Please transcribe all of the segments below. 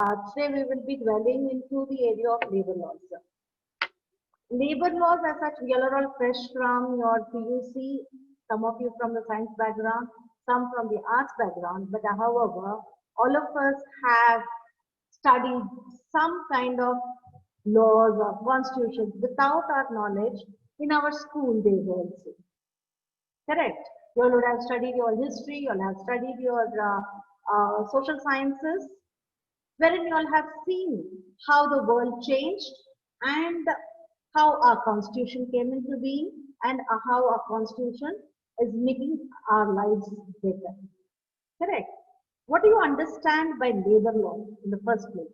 Today we will be dwelling into the area of labor laws. Labor laws as such, we are all fresh from your PUC, some of you from the science background, some from the arts background, but however, all of us have studied some kind of laws or constitutions without our knowledge in our school days also. Correct? You all would have studied your history, you all have studied your social sciences, wherein you all have seen how the world changed and how our constitution came into being and how our constitution is making our lives better. Correct? What do you understand by labor law in the first place?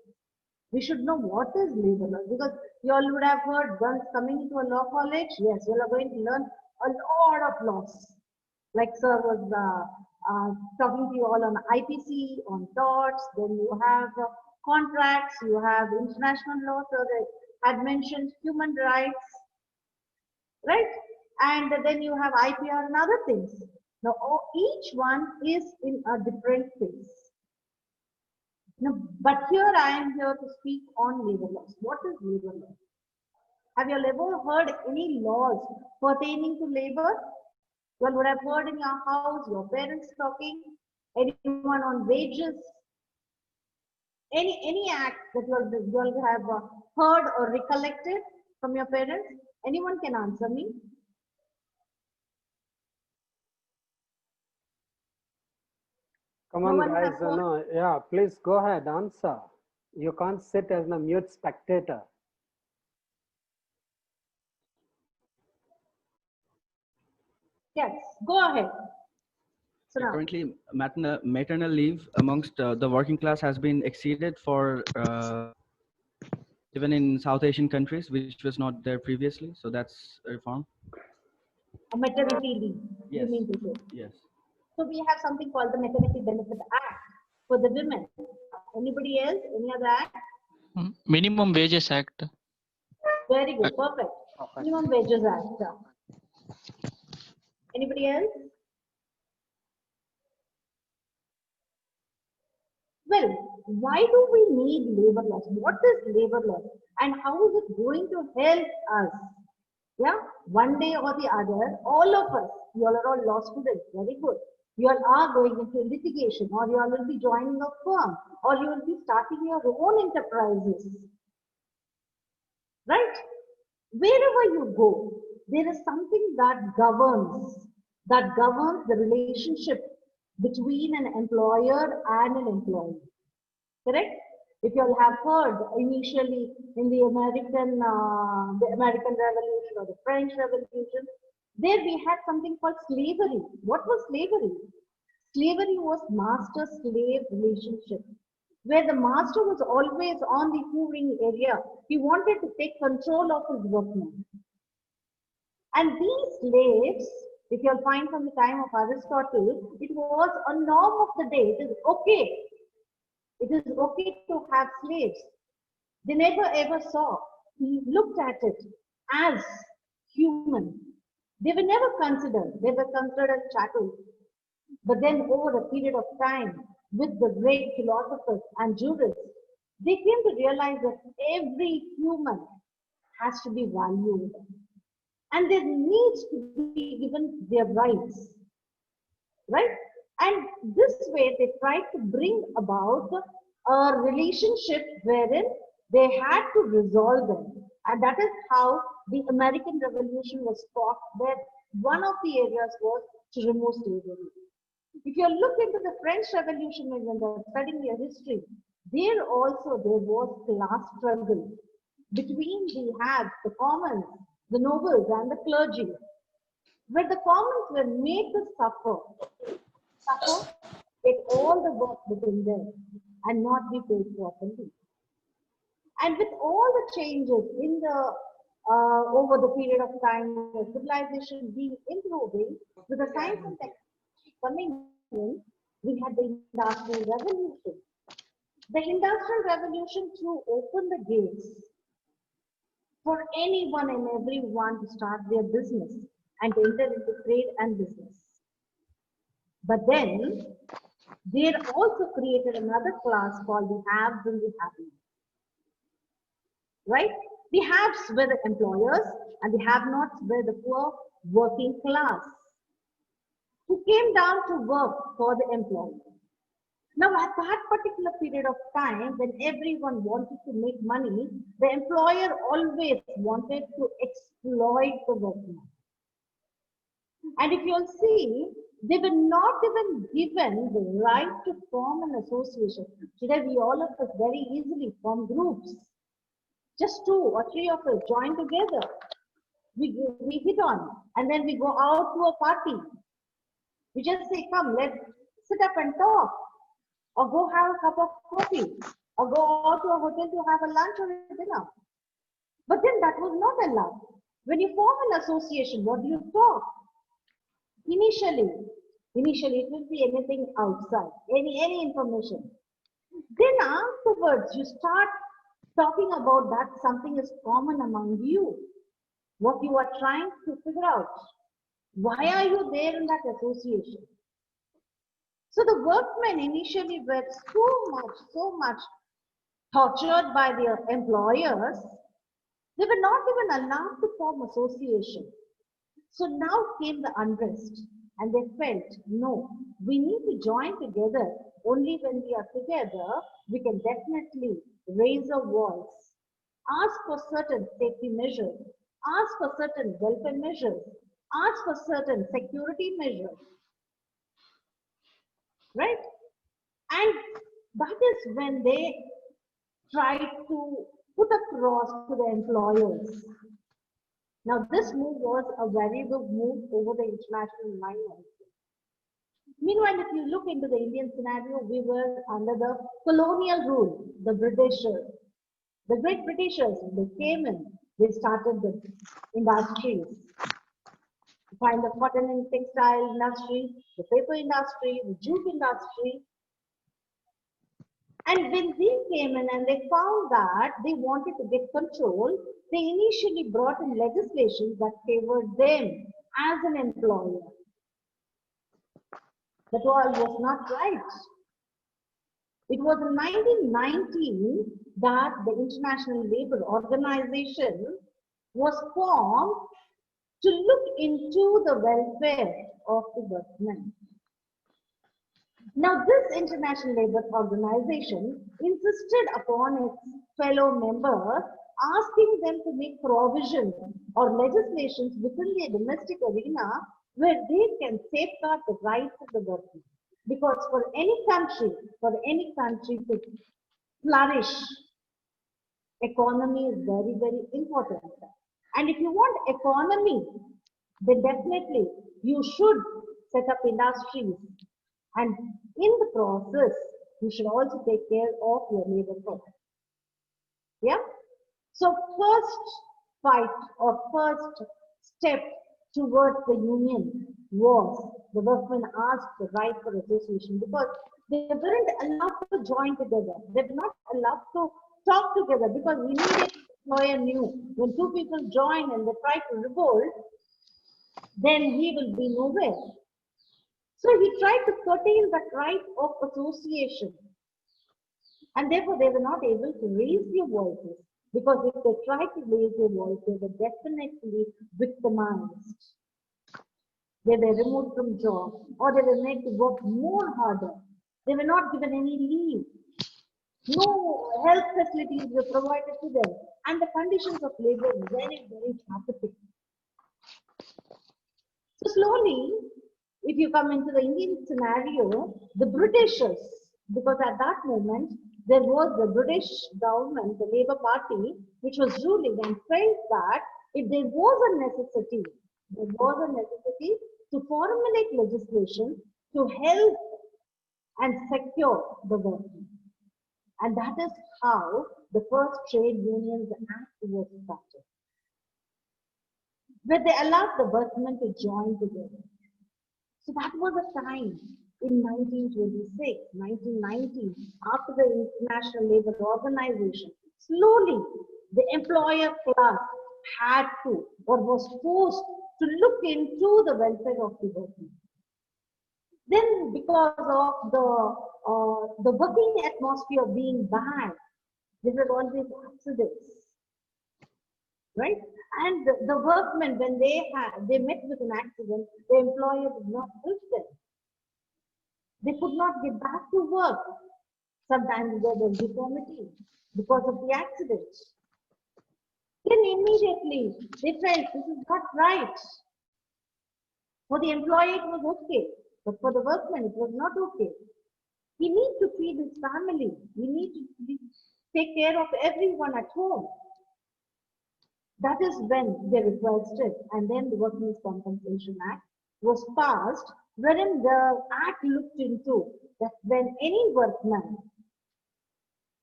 We should know what is labor law because you all would have heard once coming into a law college, yes, you all are going to learn a lot of laws. Like sir was talking to you all on IPC, on torts, then you have contracts, you have international law, so they had mentioned human rights, right? And then you have IPR and other things. Now, each one is in a different phase. Now, but here I am here to speak on labor laws. What is labor law? Have you ever heard any laws pertaining to labor? You would have heard in your house, your parents talking, anyone on wages, any act that you all have heard or recollected from your parents. Anyone can answer me? Come on, guys. No, yeah, please go ahead, answer. You can't sit as a mute spectator. Yes, go ahead. Currently, maternal leave amongst the working class has been exceeded for even in South Asian countries, which was not there previously. So that's a reform. A maternity leave, yes. You mean to say? Yes. So we have something called the Maternity Benefit Act for the women. Anybody else? Any other act? Minimum Wages Act. Very good, perfect. Minimum Wages Act. Anybody else? Well, why do we need labor laws? What is labor law? And how is it going to help us? Yeah, one day or the other, all of us, you all are all law students, very good. You all are going into litigation, or you all will be joining a firm, or you will be starting your own enterprises. Right? Wherever you go, there is something that governs the relationship between an employer and an employee. Correct? If you all have heard initially in the American Revolution or the French Revolution, there we had something called slavery. What was slavery? Slavery was master-slave relationship, where the master was always on the hoovering area. He wanted to take control of his workmen. And these slaves, if you'll find from the time of Aristotle, it was a norm of the day. It is okay. It is okay to have slaves. They never ever saw, looked at it as human. They were never considered. They were considered as chattels. But then over a period of time, with the great philosophers and jurists, they came to realize that every human has to be valued. And there needs to be given their rights. Right? And this way they tried to bring about a relationship wherein they had to resolve them. And that is how the American Revolution was fought, where one of the areas was to remove slavery. If you look into the French Revolution when you're studying their history, there also there was class struggle between the commons, the nobles and the clergy, where the commons were made to suffer, take all the work within them and not be paid properly. And with all the changes in the over the period of time, the civilization being improving, with the science and technology coming in, we had the Industrial Revolution. The Industrial Revolution threw open the gates for anyone and everyone to start their business and to enter into trade and business. But then they had also created another class called the haves and the have-nots. Right? The haves were the employers and the have-nots were the poor working class who came down to work for the employer. Now, at that particular period of time, when everyone wanted to make money, the employer always wanted to exploit the workman. And if you'll see, they were not even given the right to form an association. Today, we all of us very easily form groups. Just 2 or 3 of us join together. We hit on, and then we go out to a party. We just say, come, let's sit up and talk, or go have a cup of coffee, or go out to a hotel to have a lunch or a dinner. But then that was not allowed. When you form an association, what do you talk? Initially it will be anything outside, any information. Then afterwards, you start talking about that something is common among you, what you are trying to figure out. Why are you there in that association? So the workmen initially were so much tortured by their employers, they were not even allowed to form association. So now came the unrest, and they felt, no, we need to join together. Only when we are together, we can definitely raise a voice, ask for certain safety measures, ask for certain welfare measures, ask for certain security measures, right? And that is when they tried to put across to the employers. Now, this move was a very good move over the international line also. Meanwhile, if you look into the Indian scenario, we were under the colonial rule, the Britishers. The great Britishers, they came in, they started the industries. You find the cotton and textile industry, the paper industry, the jute industry. And when they came in and they found that they wanted to get control, they initially brought in legislation that favored them as an employer. That was not right. It was in 1919 that the International Labour Organization was formed to look into the welfare of the workmen. Now, this International Labour Organization insisted upon its fellow members, asking them to make provisions or legislations within the domestic arena where they can safeguard the rights of the workmen. Because for any country to flourish, economy is very, very important. And if you want economy, then definitely you should set up industries. And in the process, you should also take care of your labor force. Yeah? So first fight or first step towards the union was the workmen asked the right for association because they weren't allowed to join together. They were not allowed to talk together because immediately the employer knew when 2 people join and they try to revolt, then he will be nowhere. So he tried to curtail that right of association. And therefore, they were not able to raise their voices because if they tried to raise their voice, they were definitely victimized. They were removed from jobs or they were made to work more harder. They were not given any leave. No health facilities were provided to them. And the conditions of labor were very, very pathetic. So slowly, if you come into the Indian scenario, the Britishers, because at that moment, there was the British government, the Labour Party, which was ruling and felt that if there was a necessity to formulate legislation to help and secure the workers. And that is how the first Trade Unions Act was started, where they allowed the workmen to join together. So that was a time in 1926, 1990, after the International Labour Organization. Slowly, the employer class had to or was forced to look into the welfare of the workmen. Then because of the working atmosphere being bad, there were always accidents, right? And the workmen, when they met with an accident, the employer did not help them. They could not get back to work. Sometimes there was deformity because of the accident. Then immediately they felt this is not right. For the employee it was okay, but for the workman it was not okay. He needs to feed his family. He needs to take care of everyone at home. That is when they requested, and then the Workmen's Compensation Act was passed, wherein the act looked into that when any workman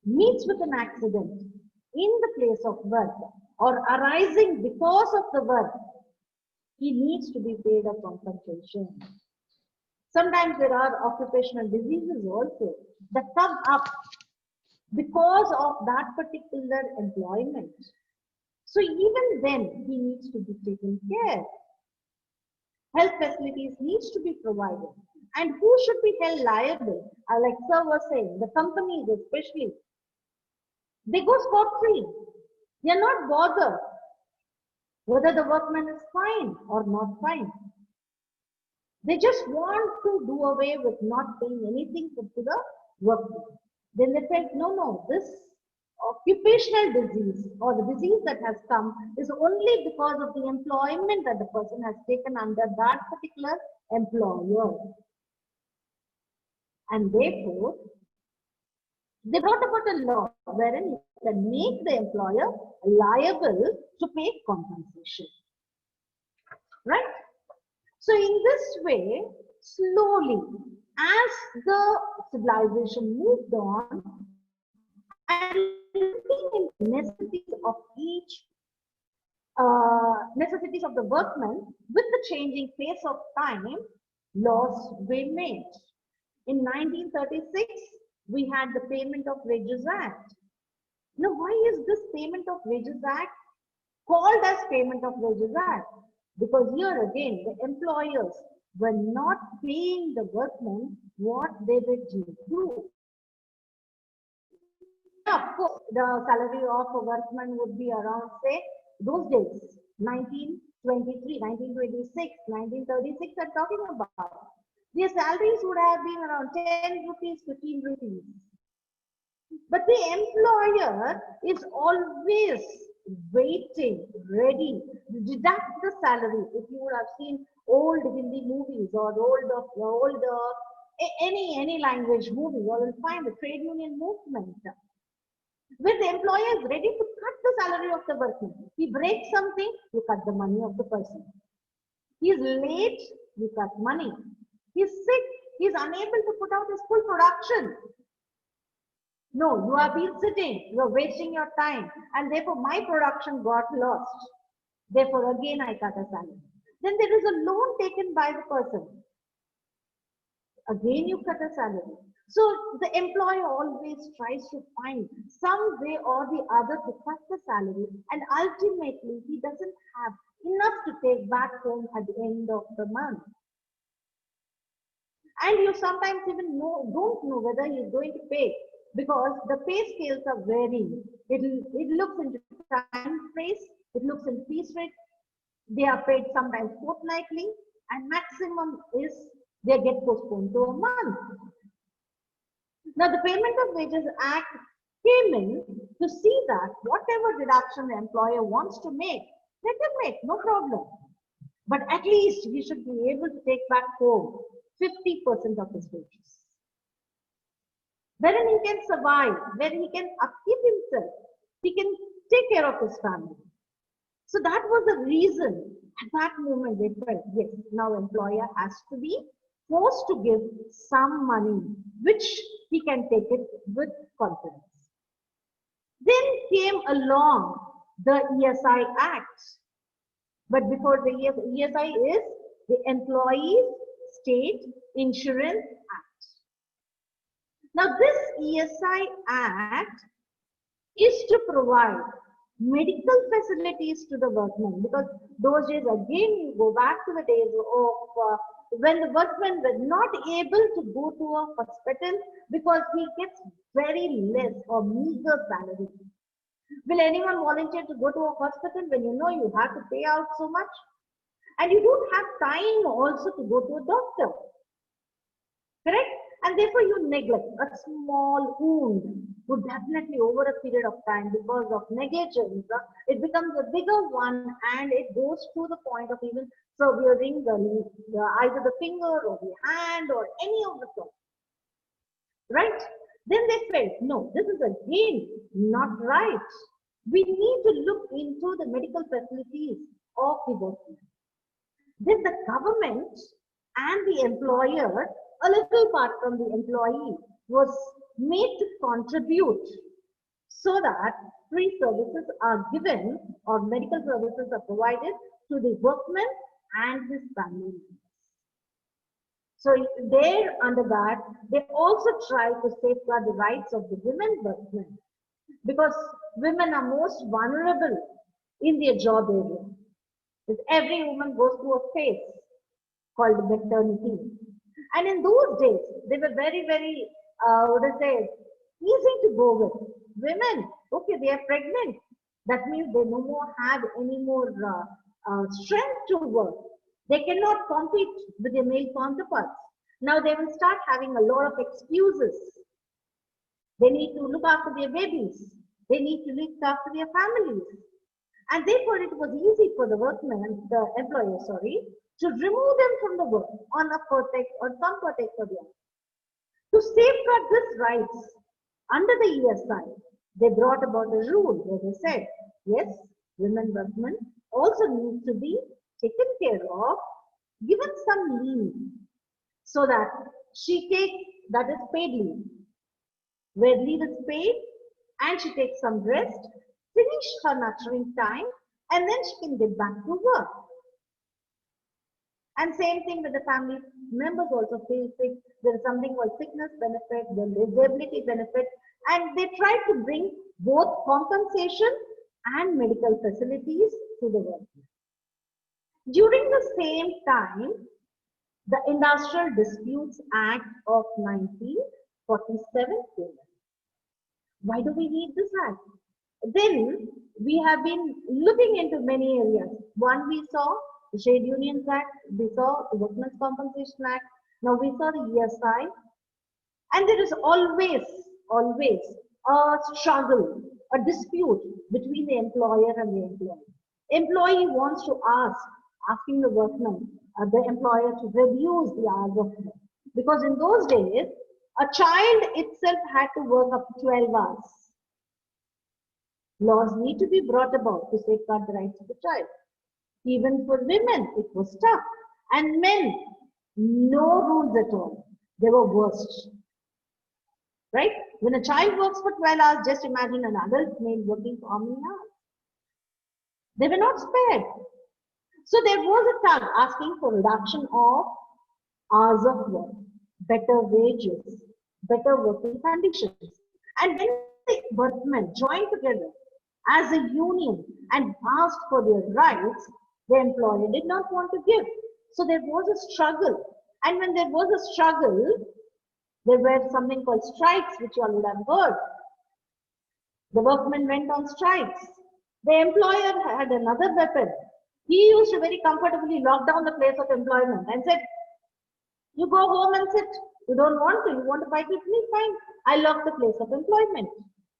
meets with an accident in the place of work or arising because of the work, he needs to be paid a compensation. Sometimes there are occupational diseases also that come up because of that particular employment. So even then, he needs to be taken care. Health facilities needs to be provided. And who should be held liable? Like sir was saying, the companies especially, they go scot-free. They are not bothered whether the workman is fine or not fine. They just want to do away with not paying anything to the workman. Then they felt, no, this occupational disease or the disease that has come is only because of the employment that the person has taken under that particular employer. And therefore, they brought about a law wherein you can make the employer liable to pay compensation. Right? So in this way, slowly, as the civilization moved on, and looking into necessities of each necessities of the workman, with the changing pace of time, laws were made. In 1936, we had the Payment of Wages Act. Now, why is this Payment of Wages Act called as Payment of Wages Act? Because here again, the employers were not paying the workmen what they were due to do. Of course, the salary of a workman would be around, say, those days, 1923, 1926, 1936, I'm talking about. Their salaries would have been around 10 rupees, 15 rupees. But the employer is always waiting, ready to deduct the salary. If you would have seen old Hindi movies or old any language movie, you will find the trade union movement, where the employer is ready to cut the salary of the workman. He breaks something, you cut the money of the person. He is late, you cut money. He is sick, he is unable to put out his full production. No, you have been sitting, you are wasting your time, and therefore my production got lost. Therefore, again I cut a salary. Then there is a loan taken by the person. Again, you cut a salary. So the employer always tries to find some way or the other to cut the salary, and ultimately he doesn't have enough to take back home at the end of the month. And you sometimes even don't know whether you're going to pay, because the pay scales are varying. It looks into time phrase, it looks in piece rate. They are paid sometimes fortnightly, and maximum is they get postponed to a month. Now the Payment of Wages Act came in to see that whatever deduction the employer wants to make, let him make, no problem. But at least he should be able to take back home 50% of his wages, wherein he can survive, wherein he can upkeep himself, he can take care of his family. So that was the reason at that moment they felt, yes, now employer has to be forced to give some money, which he can take it with confidence. Then came along the ESI Act. But before the ESI is the Employees State Insurance Act. Now this ESI Act is to provide medical facilities to the workmen, because those days, again, you go back to the days of when the workman was not able to go to a hospital because he gets very less or meager salary. Will anyone volunteer to go to a hospital when you know you have to pay out so much? And you don't have time also to go to a doctor. Correct? And therefore you neglect. A small wound would definitely over a period of time, because of negligence, it becomes a bigger one, and it goes to the point of even severing either the finger or the hand or any of the sort. Right? Then they felt, no, this is again not right. We need to look into the medical facilities of the workmen. Then the government and the employer, a little part from the employee, was made to contribute so that free services are given or medical services are provided to the workman and his family members. So there, under that, they also try to safeguard the rights of the women workmen, because women are most vulnerable in their job area. Because every woman goes through a phase called maternity. And in those days, they were very, very, easy to go with. Women, okay, they are pregnant. That means they no more have any more strength to work. They cannot compete with their male counterparts. Now they will start having a lot of excuses. They need to look after their babies. They need to look after their families. And therefore it was easy for the workman, the employer, to remove them from the work on a pretext or some pretext or the other. To safeguard these rights under the ESI, they brought about a rule where they said, yes, women workmen also need to be taken care of, given some leave, so that she takes, that is paid leave, where leave is paid, and she takes some rest, finish her nurturing time, and then she can get back to work. And same thing with the family members also feel sick. There is something called sickness benefit, then disability benefit, and they try to bring both compensation and medical facilities to the workers. During the same time, the Industrial Disputes Act of 1947 came in. Why do we need this act? Then we have been looking into many areas. One, we saw the Trade Unions Act, we saw the Workmen's Compensation Act, now we saw the ESI. And there is always a struggle, a dispute between the employer and the employee. Employee wants to asking the workman, the employer to reduce the hours of work. Because in those days, a child itself had to work up to 12 hours. Laws need to be brought about to safeguard the rights of the child. Even for women, it was tough. And men, no rules at all. They were worst. Right? When a child works for 12 hours, just imagine an adult male working for how many hours? They were not spared. So there was a tug asking for reduction of hours of work, better wages, better working conditions. And when the workmen joined together as a union and asked for their rights, the employer did not want to give. So there was a struggle. And when there was a struggle, there were something called strikes, which you all would have heard. The workmen went on strikes. The employer had another weapon. He used to very comfortably lock down the place of employment and said, you go home and sit. You don't want to. You want to fight with me? Fine. I lock the place of employment.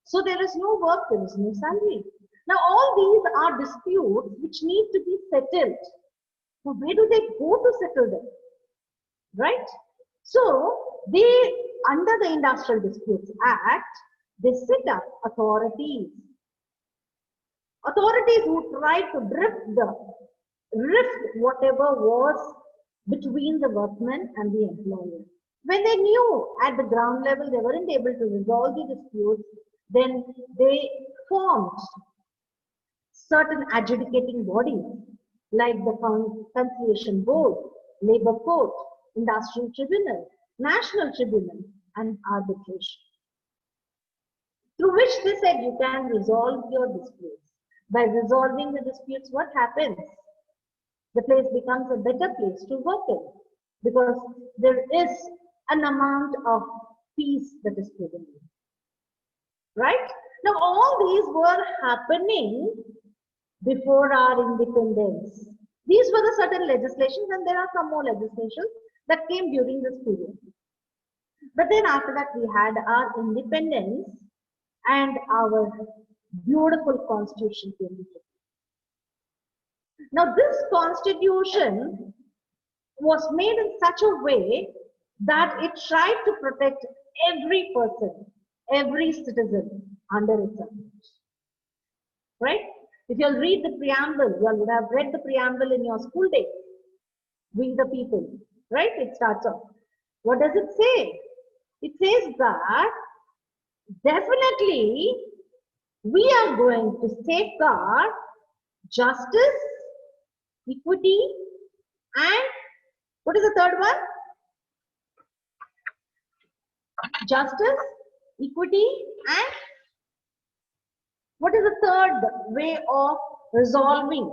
So there is no work, there is no salary. Now all these are disputes which need to be settled. So where do they go to settle them? Right? So they, under the Industrial Disputes Act, they set up authorities. Authorities who tried to rift whatever was between the workmen and the employer. When they knew at the ground level they weren't able to resolve the disputes, then they formed certain adjudicating bodies like the Conciliation Board, Labor Court, Industrial Tribunal, National Tribunal, and arbitration. Through which they said you can resolve your disputes. By resolving the disputes, what happens? The place becomes a better place to work in. because there is an amount of peace that is prevalent. Right? Now, all these were happening before our independence. These were the certain legislations, and there are some more legislations that came during this period. But then after that, we had our independence and our beautiful constitution came into play. Now, this constitution was made in such a way that it tried to protect every person, every citizen under its ambit. Right? If you'll read the preamble, you would have read the preamble in your school days. We the people, right? It starts off. What does it say? It says that definitely we are going to safeguard justice, equity, and what is the third one? Justice, equity, and what is the third way of resolving?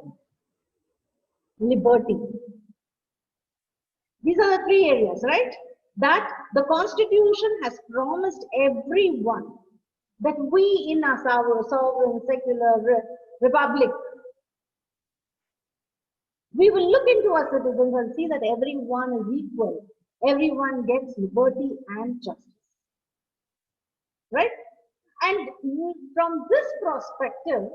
Liberty. These are the three areas, right? That the Constitution has promised everyone that we in our sovereign secular republic, we will look into our citizens and see that everyone is equal. Everyone gets liberty and justice. Right? And from this perspective,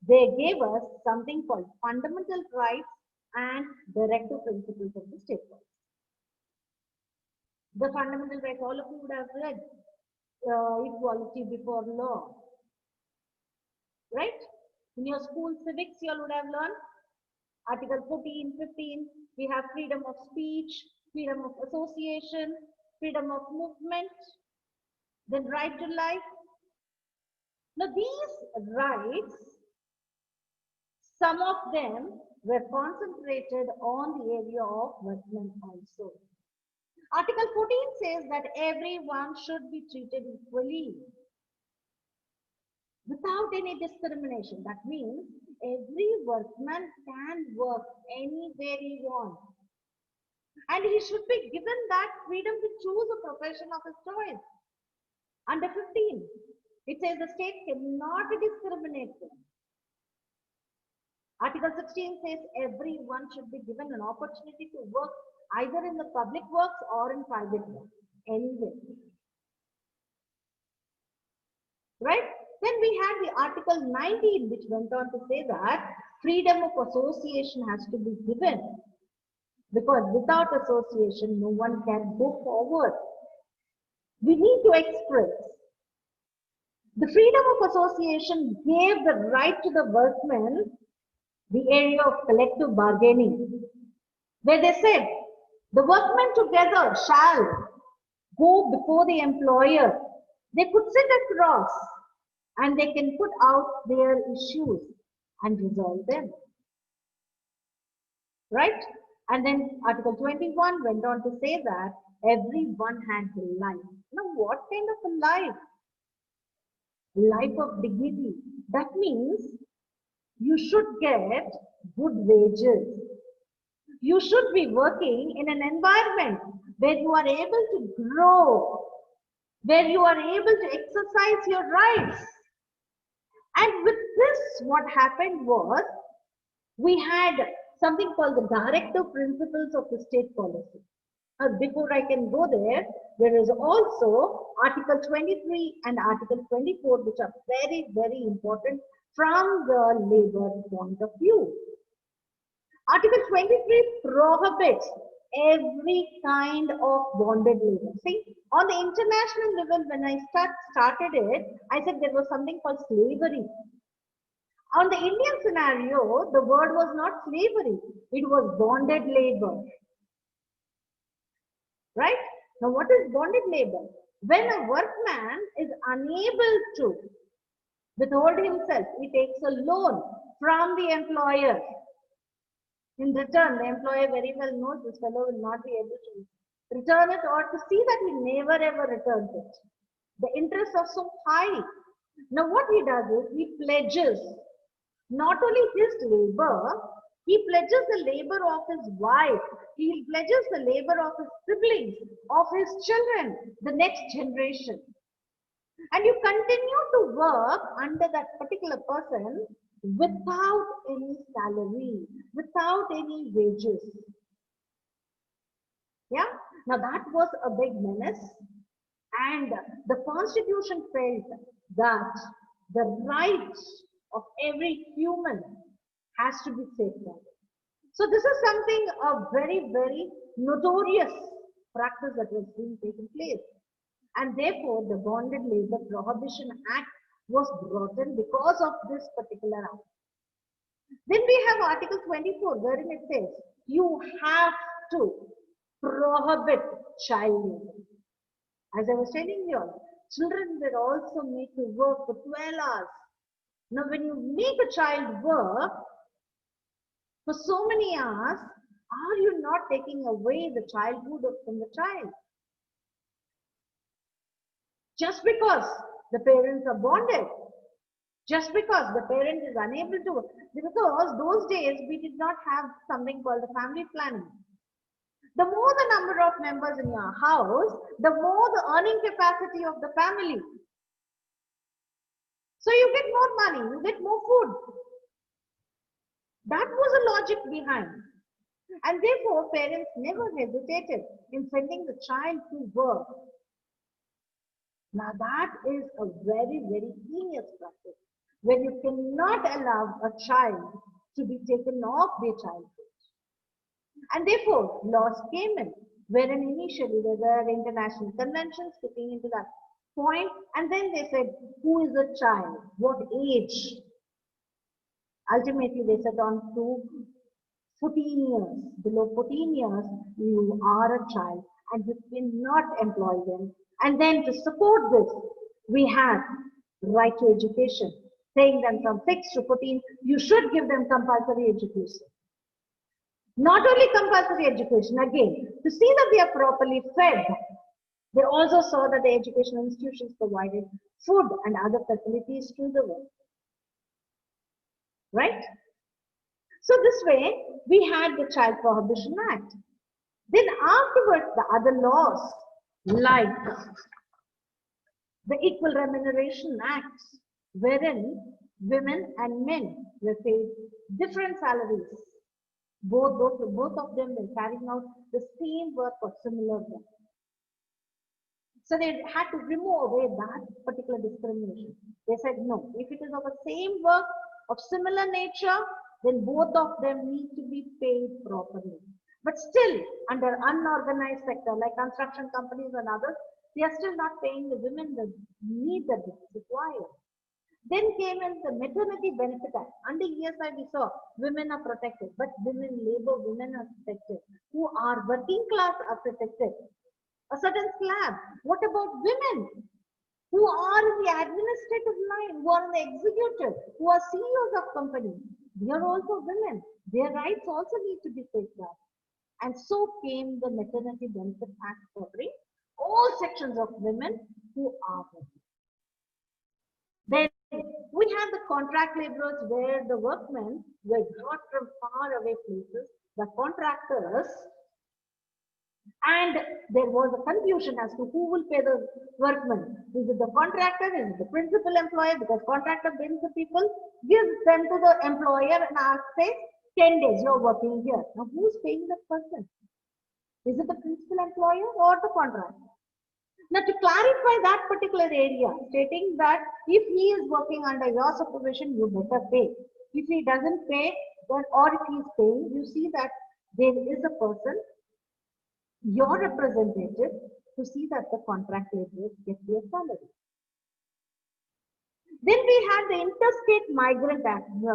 they gave us something called fundamental rights and directive principles of the state policy. The fundamental rights, all of you would have read equality before law. Right? In your school civics, you all would have learned Article 14, 15, we have freedom of speech, freedom of association, freedom of movement, then right to life. Now these rights, some of them were concentrated on the area of workmen also. Article 14 says that everyone should be treated equally without any discrimination. That means every workman can work anywhere he wants. And he should be given that freedom to choose a profession of his choice. Under 15, it says the state cannot discriminate them. Article 16 says everyone should be given an opportunity to work either in the public works or in private work, anywhere. Right? Then we had the Article 19, which went on to say that freedom of association has to be given, because without association, no one can go forward. We need to express. The freedom of association gave the right to the workmen the area of collective bargaining, where they said the workmen together shall go before the employer. They could sit across and they can put out their issues and resolve them. Right? And then Article 21 went on to say that everyone had a life. Now, what kind of a life? Life of dignity. That means you should get good wages. You should be working in an environment where you are able to grow, where you are able to exercise your rights. And with this, what happened was, we had something called the directive principles of the state policy. Before I can go there, there is also Article 23 and Article 24, which are very, very important from the labor point of view. Article 23 prohibits every kind of bonded labor. See, on the international level, when I started it, I said there was something called slavery. On the Indian scenario, the word was not slavery, it was bonded labor. Right? Now, what is bonded labor? When a workman is unable to withhold himself, he takes a loan from the employer. In return, the employer very well knows this fellow will not be able to return it, or to see that he never ever returns it. The interests are so high. Now what he does is he pledges not only his labor, He pledges the labor of his wife. He pledges the labor of his siblings, of his children, the next generation. And you continue to work under that particular person without any salary, without any wages. Yeah, now that was a big menace, and the constitution felt that the rights of every human has to be safeguarded. So this is something a very, very notorious practice that was being taken place. And therefore, the Bonded Labor Prohibition Act was brought in because of this particular act. Then we have Article 24, wherein it says you have to prohibit child labor. As I was telling you, children were also made to work for 12 hours. Now, when you make a child work for so many hours, are you not taking away the childhood from the child? Just because the parents are bonded, just because the parent is unable to, because those days we did not have something called the family planning. The more the number of members in your house, the more the earning capacity of the family. So you get more money, you get more food. That was the logic behind. And therefore, parents never hesitated in sending the child to work. Now that is a very, very heinous practice, where you cannot allow a child to be taken off their childhood. And therefore, laws came in, wherein initially there were international conventions looking into that point, and then they said, who is a child? What age? Ultimately, they set on to 14 years. Below 14 years, you are a child and you cannot employ them. And then to support this, we have right to education, saying that from 6 to 14, you should give them compulsory education. Not only compulsory education, again, to see that they are properly fed, they also saw that the educational institutions provided food and other facilities to the world. Right? So this way, we had the Child Prohibition Act. Then afterwards, the other laws, like the Equal Remuneration Acts, wherein women and men were paid different salaries. Both of them were carrying out the same work or similar work. So they had to remove away that particular discrimination. They said, no, if it is of the same work of similar nature, then both of them need to be paid properly. But still, under unorganized sector like construction companies and others, they are still not paying the women the need that is required. Then came in the Maternity Benefit Act. Under ESI, we saw women are protected, but women, labor women are protected. Who are working class are protected. A certain slab. What about women who are in the administrative line, who are in the executive, who are CEOs of companies? They are also women. Their rights also need to be safeguarded. And so came the Maternity Benefit Act covering all sections of women who are working. Then we had the contract laborers, where the workmen were brought from far away places, the contractors, and there was a confusion as to who will pay the workmen. Is it the contractor? Is it the principal employer? Because contractor brings the people, gives them to the employer and asks, say, 10 days you're working here. Now who's paying that person? Is it the principal employer or the contractor? Now, to clarify that particular area, stating that if he is working under your supervision, you better pay. If he doesn't pay, then, or if he is paying, you see that there is a person, your representative, to see that the contract laborers get their salary. Then we had the interstate migrant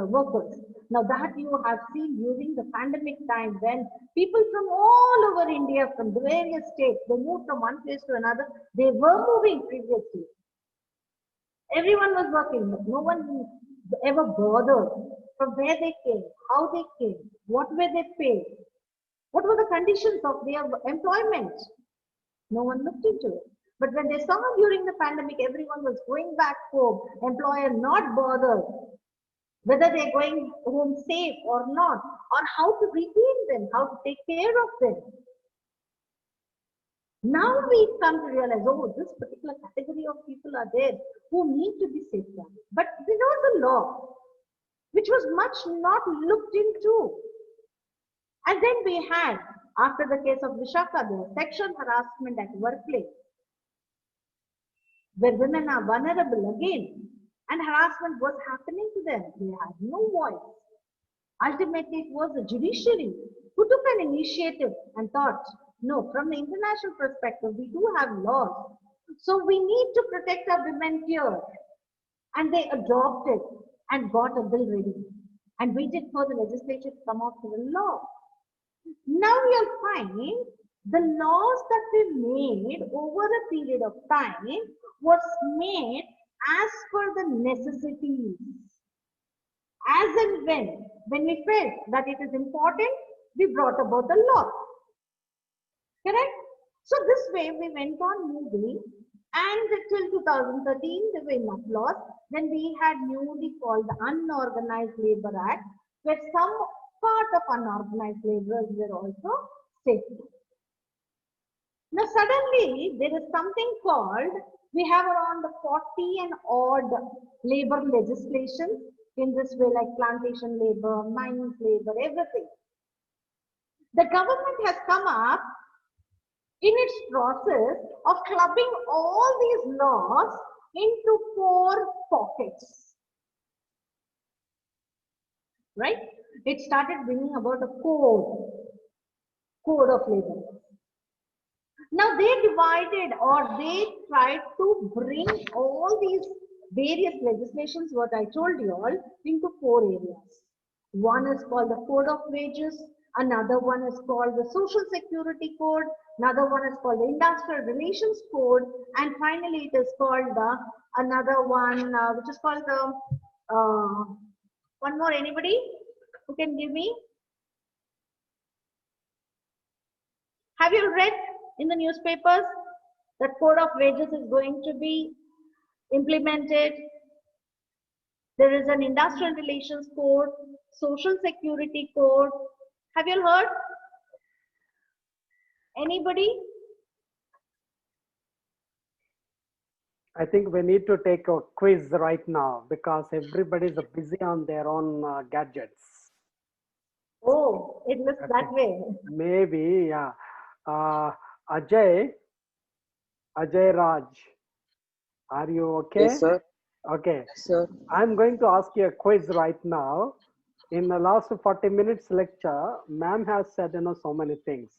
workers. Now that you have seen during the pandemic time, when people from all over India, from the various states, they moved from one place to another. They were moving previously. Everyone was working, but no one ever bothered from where they came, how they came, what were they paid, what were the conditions of their employment. No one looked into it. But when they saw during the pandemic, everyone was going back home, employer not bothered. whether they're going home safe or not, or how to retain them, how to take care of them. Now we come to realize, oh, this particular category of people are there who need to be safeguarded. But there was a law which was much not looked into. And then we had, after the case of Vishaka, the sexual harassment at workplace, where women are vulnerable again, and harassment was happening to them. They had no voice. Ultimately, it was the judiciary who took an initiative and thought, no, from the international perspective, we do have laws. So we need to protect our women here. And they adopted and got a bill ready and waited for the legislature to come out with a law. Now you'll find the laws that we made over a period of time was made as per the necessities. As and when we felt that it is important, we brought about the law. Correct? So this way we went on moving, and till 2013 there were enough laws. Then we had newly called the Unorganized Labor Act, where some part of unorganized laborers were also safety. Now suddenly there is something called, we have around 40 and odd labor legislation in this way, like plantation labor, mines labor, everything. The government has come up in its process of clubbing all these laws into 4 pockets. Right? It started bringing about a code of labor. Now they divided, or they tried to bring all these various legislations, what I told you all, into 4 areas. One is called the Code of Wages, another one is called the Social Security Code, another one is called the Industrial Relations Code, and finally it is called the another one which is called the one more. Anybody who can give me? Have you read in the newspapers that Code of Wages is going to be implemented? There is an Industrial Relations Code, Social Security Code. Have you heard? Anybody? I think we need to take a quiz right now because everybody's busy on their own gadgets. Oh, it looks that way. Maybe, yeah. Ajay Raj, are you okay? Yes, sir. Okay. Yes, sir. I'm going to ask you a quiz right now. In the last 40 minutes lecture, ma'am has said so many things.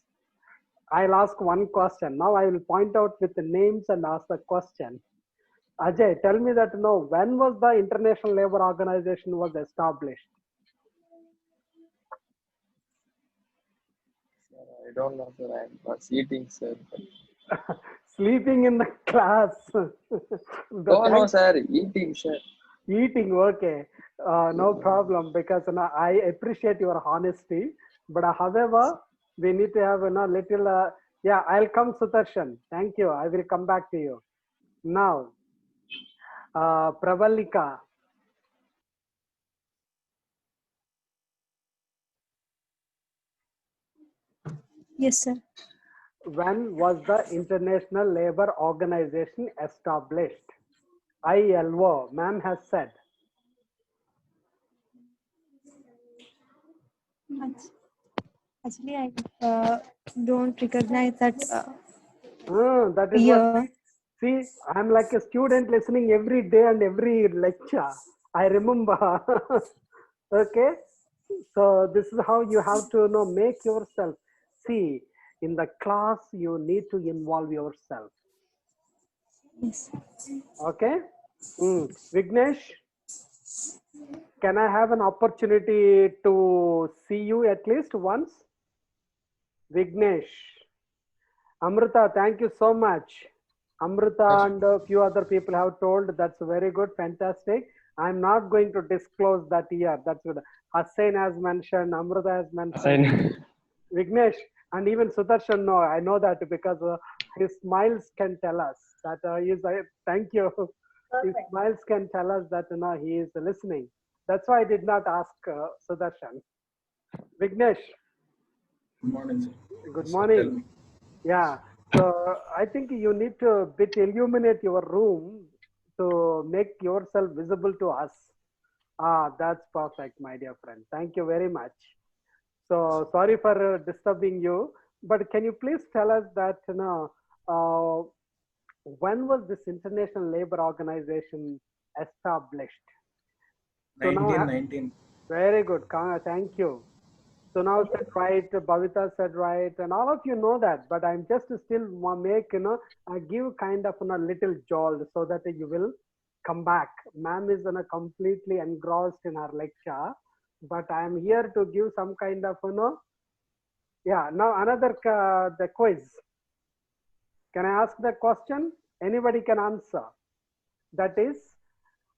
I'll ask one question. Now I will point out with the names and ask the question. Ajay, tell me that when was the International Labour Organization was established? I don't know, sir. I was eating, sir. Sleeping in the class. No, sir. Eating, sir. Eating, okay. No problem, because I appreciate your honesty. But however, we need to have a little. Yeah, I'll come, Sudarshan. Thank you. I will come back to you. Now, Pravalika. Yes, sir. When was the International Labour Organization established? ILO, ma'am has said. Actually, I don't recognize that. That is what. See, I'm like a student listening every day and every lecture. I remember. Okay. So this is how you have to make yourself. See, in the class, you need to involve yourself. Yes. Okay. Vignesh, can I have an opportunity to see you at least once? Vignesh. Amrita, thank you so much. Amrita and a few other people have told that's very good, fantastic. I'm not going to disclose that year. That's good. Hussain has mentioned, Amrita has mentioned, Vignesh, and even Sudarshan. No, I know that because his smiles can tell us that he is. Thank you. Perfect. His smiles can tell us that he is listening. That's why I did not ask Sudarshan. Vignesh, Good morning, sir. good Yes, sir, tell morning. me. Yeah, so I think you need to bit illuminate your room to make yourself visible to us. Ah, that's perfect, my dear friend. Thank you very much. So sorry for disturbing you, but can you please tell us that, uh, when was this International Labour Organization established? So now, 1919. very good. Thank you. So now said right, Bhavita said right, and all of you know that, but I'm just still make, I give kind of a little jolt so that you will come back. Ma'am is completely engrossed in her lecture, but I'm here to give some kind of, yeah. Now another the quiz. Can I ask the question? Anybody can answer. That is,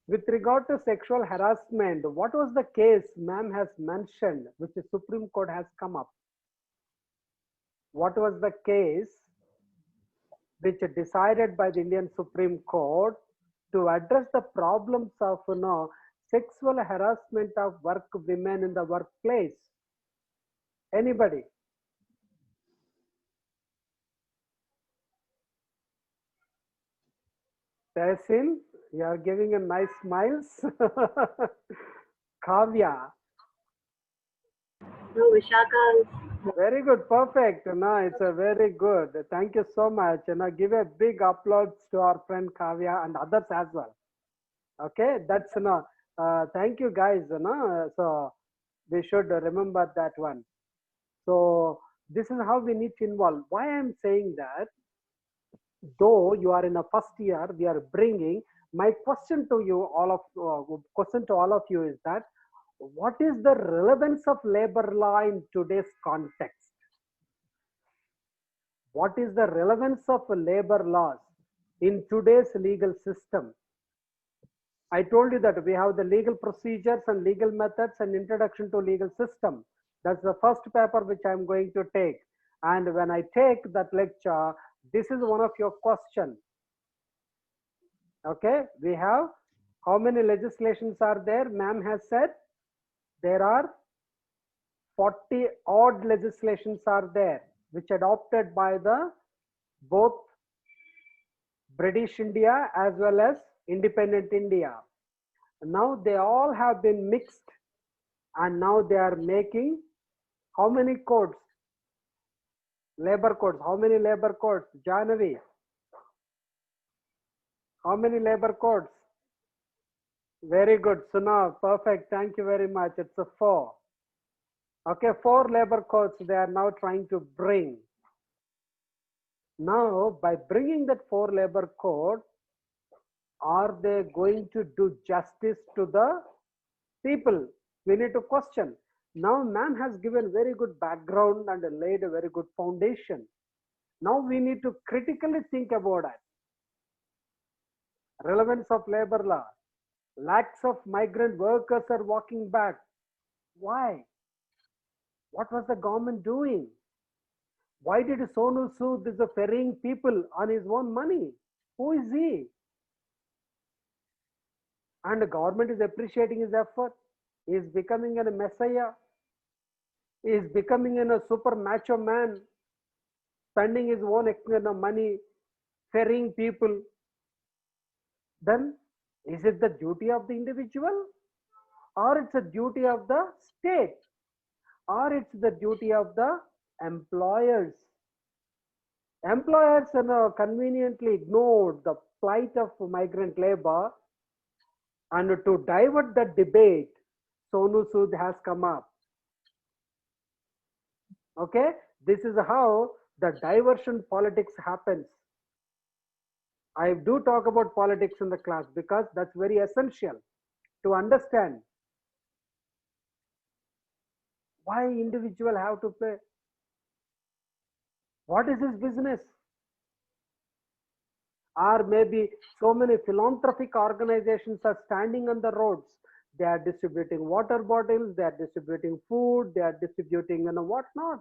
with regard to sexual harassment, what was the case ma'am has mentioned, which the Supreme Court has come up? What was the case which decided by the Indian Supreme Court to address the problems of, sexual harassment of work women in the workplace? Anybody? Tehsin, you are giving a nice smiles. Kavya, No, Vishaka. very good, perfect. No, it's a very good. Thank you so much. Give a big applause to our friend Kavya and others as well. Okay, that's thank you guys. So we should remember that one. So this is how we need to involve. Why I'm saying that, though you are in a first year, we are bringing my question to you all of question to all of you is that, what is the relevance of labor law in today's context? What is the relevance of labor laws in today's legal system? I told you that we have the legal procedures and legal methods and introduction to legal system. That's the first paper which I'm going to take. And when I take that lecture, this is one of your questions. Okay, we have how many legislations are there? Ma'am has said there are 40 odd legislations are there, which adopted by the both British India as well as independent India. Now they all have been mixed, and now they are making how many codes? Labor codes. How many labor codes? January. How many labor codes? Very good. Suna, perfect. Thank you very much. It's a 4. Okay, 4 labor codes they are now trying to bring. Now, by bringing that 4 labor code, are they going to do justice to the people? We need to question. Now, ma'am has given very good background and laid a very good foundation. Now we need to critically think about it. Relevance of labor law. Lakhs of migrant workers are walking back. Why? What was the government doing? Why did Sonu Sood is ferrying people on his own money? Who is he? And the government is appreciating his effort. He is becoming a messiah. He is becoming a super macho man, spending his own money, ferrying people. Then is it the duty of the individual, or it's a duty of the state, or it's the duty of the employers? Employers conveniently ignored the plight of migrant labor, and to divert the debate, Sonu Sood has come up. Okay, this is how the diversion politics happens. I do talk about politics in the class because that's very essential to understand why individual have to pay. What is his business? Or maybe so many philanthropic organizations are standing on the roads. They are distributing water bottles, they are distributing food, they are distributing whatnot.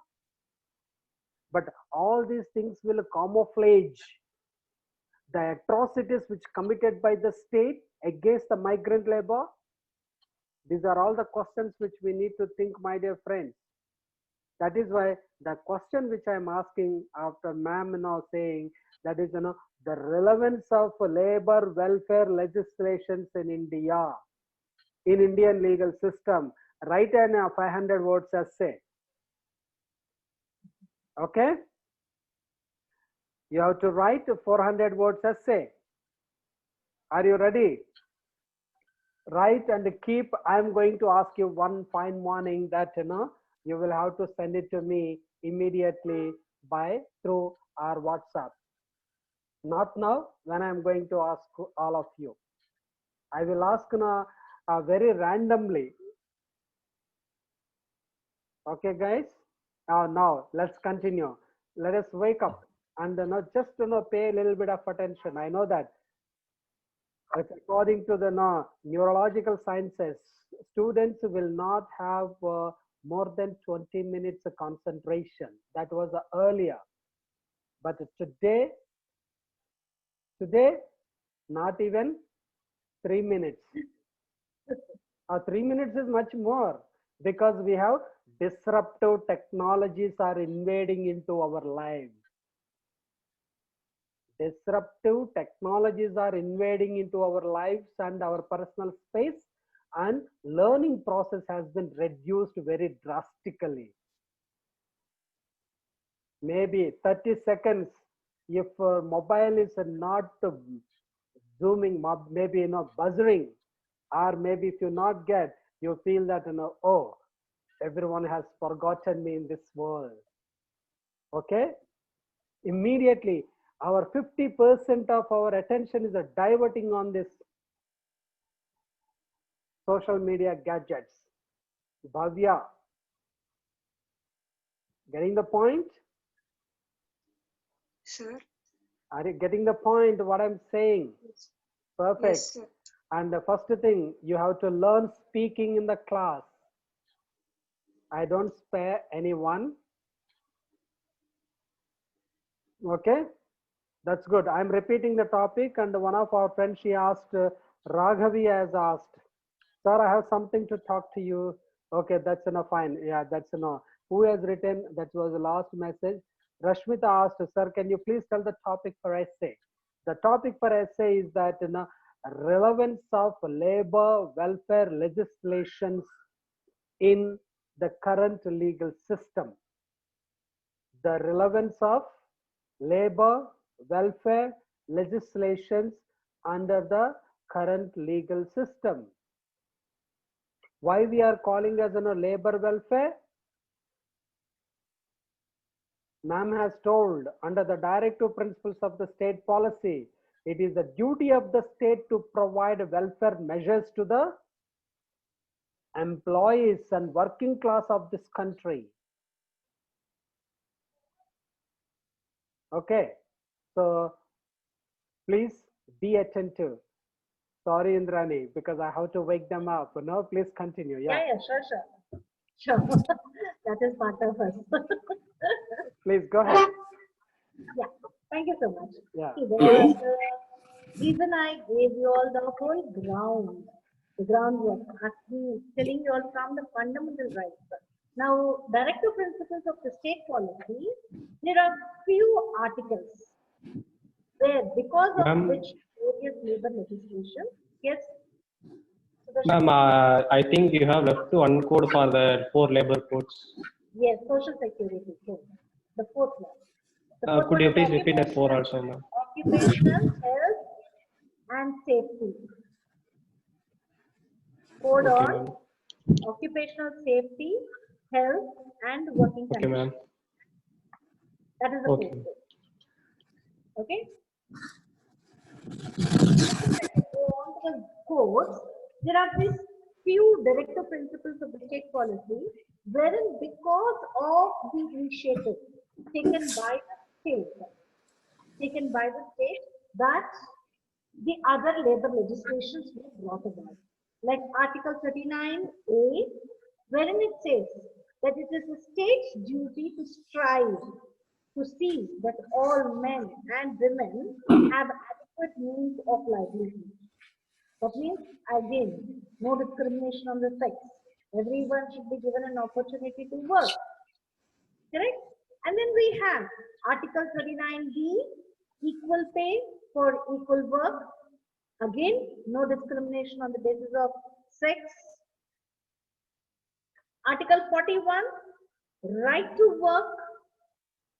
But all these things will camouflage the atrocities which committed by the state against the migrant labor. These are all the questions which we need to think, my dear friends. That is why the question which I am asking after ma'am now saying that is, the relevance of labor welfare legislations in India, in Indian legal system. Write an 500 words essay. Okay? You have to write a 400 words essay. Are you ready? Write and keep. I'm going to ask you one fine morning that you will have to send it to me immediately through our WhatsApp. Not now, when I'm going to ask all of you. I will ask very randomly. Okay, guys? Now let's continue. Let us wake up and just pay a little bit of attention. I know that according to the neurological sciences, students will not have more than 20 minutes of concentration. That was earlier. But today, not even 3 minutes. 3 minutes is much more, because we have disruptive technologies are invading into our lives. Disruptive technologies are invading into our lives and our personal space, and learning process has been reduced very drastically. Maybe 30 seconds, if mobile is not zooming, maybe buzzing, or maybe if you not get, you feel that oh, everyone has forgotten me in this world. Okay, immediately our 50% of our attention is diverting on this social media gadgets. Bhavya, getting the point? Sir. Are you getting the point what I'm saying? Yes. Perfect. Yes, sir. And the first thing, you have to learn speaking in the class. I don't spare anyone. Okay, that's good. I'm repeating the topic, and one of our friends, she asked, Raghavi has asked, sir, I have something to talk to you. Okay, that's enough, fine. Yeah, that's enough. Who has written? That was the last message. Rashmita asked, sir, can you please tell the topic for essay? The topic for essay is that relevance of labor welfare legislations in the current legal system. The relevance of labor welfare legislations under the current legal system. Why we are calling as labor welfare? Ma'am has told, under the directive principles of the state policy, it is the duty of the state to provide welfare measures to the employees and working class of this country. Okay, so please be attentive. Sorry, Indrani, because I have to wake them up. No, please continue. Yeah, Sure. That is part of us. please go ahead. Yeah, thank you so much. Yeah. See, the reason I gave you all the whole groundwork, asking, telling you all from the fundamental rights. Now, directive principles of the state policy, there are few articles where, because of which various labor legislation, yes. Ma'am, I think you have left one code for the 4 labor codes. Yes, social security code, the fourth one. The fourth Could one you is please repeat that 4 also, ma'am? occupational health and safety. Code Okay, on occupational safety, health, and working okay, ma'am. conditions. That is the Okay. fourth code. Okay. Go on to the codes. There are these few directive principles of the state policy, wherein because of the initiative taken by the state, that the other labor legislations were brought about. Like Article 39A, wherein it says that it is the state's duty to strive to see that all men and women have adequate means of livelihood. That means, again, no discrimination on the sex. Everyone should be given an opportunity to work. Correct? And then we have Article 39B, equal pay for equal work. Again, no discrimination on the basis of sex. Article 41, right to work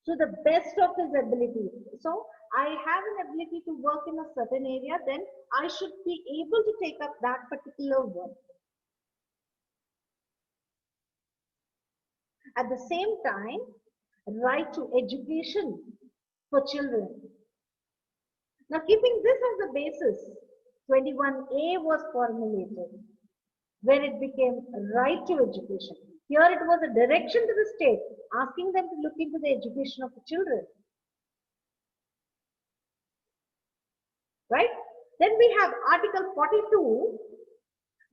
to the best of his ability. So, I have an ability to work in a certain area, then I should be able to take up that particular work. At the same time, right to education for children. Now, keeping this as the basis, 21A was formulated, where it became right to education. Here it was a direction to the state, asking them to look into the education of the children. Right? Then we have Article 42,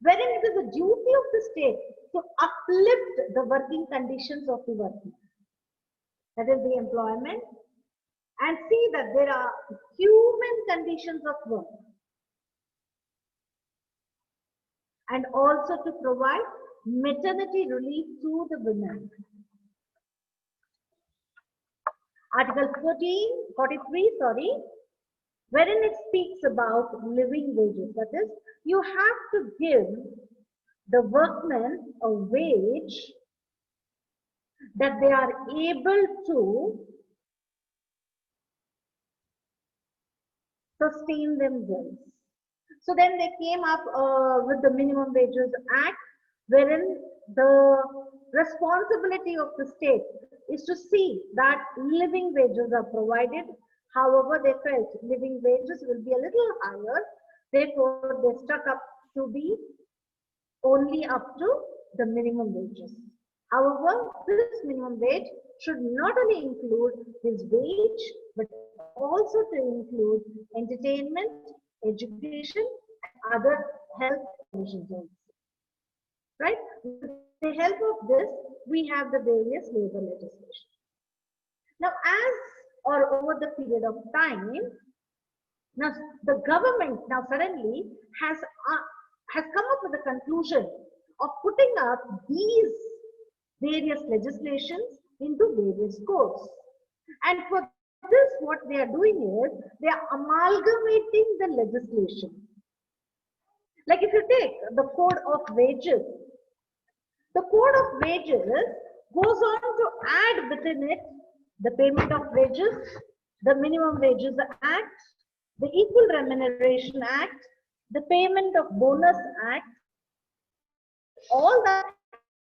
wherein it is the duty of the state to uplift the working conditions of the workers. That is the employment, and see that there are human conditions of work. And also to provide maternity relief to the women. Article 43, wherein it speaks about living wages. That is, you have to give the workmen a wage that they are able to sustain themselves. So then they came up with the Minimum Wages Act, wherein the responsibility of the state is to see that living wages are provided. However, they felt living wages will be a little higher, therefore they stuck up to be only up to the minimum wages. However, this minimum wage should not only include his wage, but also to include entertainment, education, and other health provisions also. Right? With the help of this, we have the various labor legislation. Now, as or over the period of time, now the government now suddenly has come up with a conclusion of putting up these various legislations into various codes. And for this, what they are doing is, they are amalgamating the legislation. Like if you take the Code of Wages, the Code of Wages goes on to add within it the Payment of Wages, the Minimum Wages Act, the Equal Remuneration Act, the Payment of Bonus Act. All that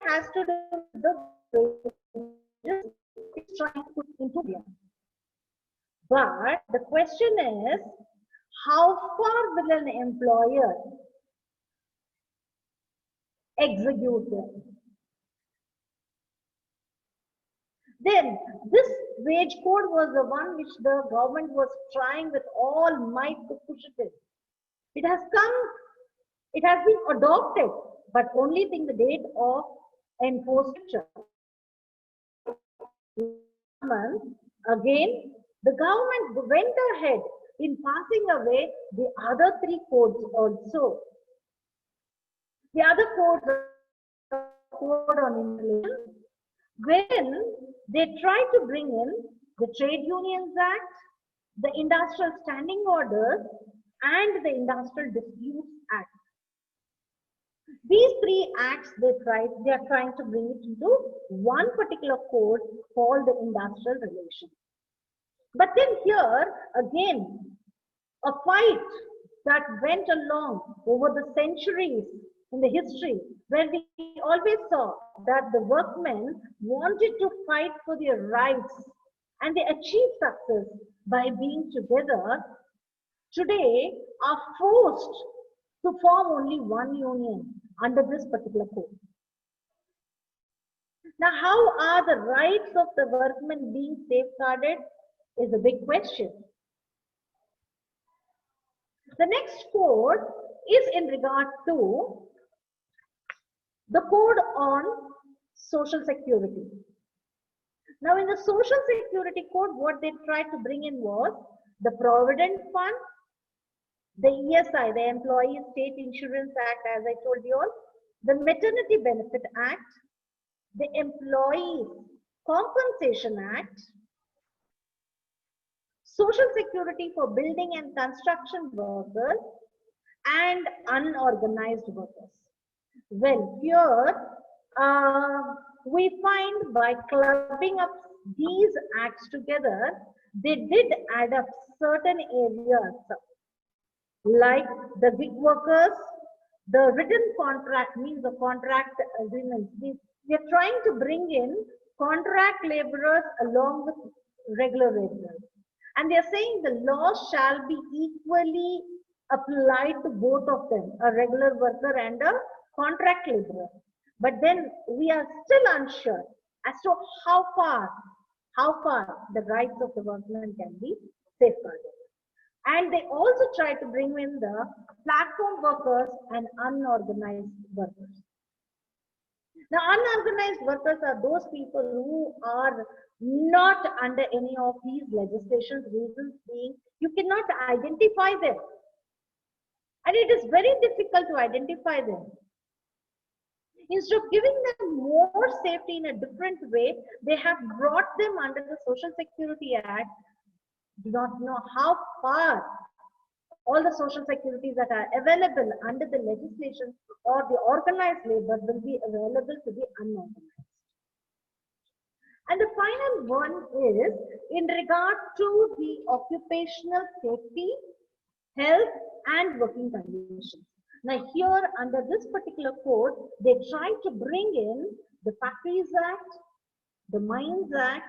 has to do with the wages it's trying to put into the. But the question is, how far will an employer execute it? Then this wage code was the one which the government was trying with all might to push it in. It has come, it has been adopted, but only till the date of enforcement. Again, the government went ahead in passing away the other three codes also. The other code, Code on Inflation, when they tried to bring in the Trade Unions Act, the Industrial Standing Orders, and the Industrial Disputes Act. These three acts they are trying to bring it into one particular code called the Industrial Relations. But then here again, a fight that went along over the centuries in the history, where we always saw that the workmen wanted to fight for their rights and they achieved success by being together, today are forced to form only one union under this particular code. Now, how are the rights of the workmen being safeguarded is a big question. The next code is in regard to the Code on Social Security. Now, in the Social Security Code, what they tried to bring in was the Provident Fund, the ESI, the Employee State Insurance Act, as I told you all, the Maternity Benefit Act, the Employees Compensation Act, Social Security for building and construction workers, and unorganized workers. Well, here we find by clubbing up these acts together, they did add up certain areas like the gig workers, the written contract means the contract agreements. We are trying to bring in contract laborers along with regular laborers. And they are saying the law shall be equally applied to both of them, a regular worker and a contract laborer. But then we are still unsure as to how far the rights of the workmen can be safeguarded. And they also try to bring in the platform workers and unorganized workers. Now, unorganized workers are those people who are not under any of these legislations, reasons being you cannot identify them. And it is very difficult to identify them. Instead of giving them more safety in a different way, they have brought them under the Social Security Act. Do not know how far all the social securities that are available under the legislation or the organized labor will be available to the unorganized. And the final one is in regard to the occupational safety, health, and working conditions. Now here under this particular code, they try to bring in the Factories Act, the Mines Act,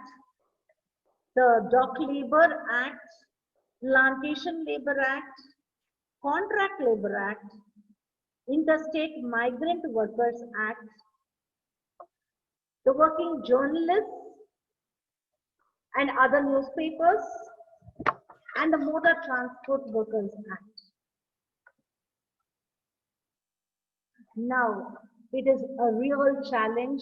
the Dock Labor Act, Plantation Labor Act, Contract Labor Act, Interstate Migrant Workers Act, the Working Journalists and other newspapers, and the Motor Transport Workers Act. Now, it is a real challenge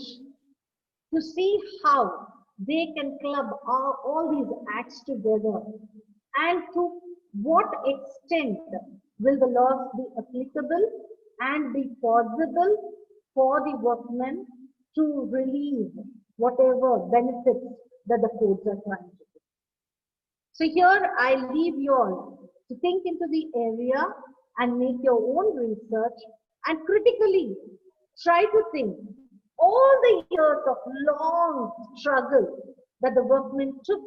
to see how they can club all these acts together and to what extent will the laws be applicable and be possible for the workmen to relieve whatever benefits that the codes are trying to do. So here I leave you all to think into the area and make your own research and critically try to think all the years of long struggle that the workmen took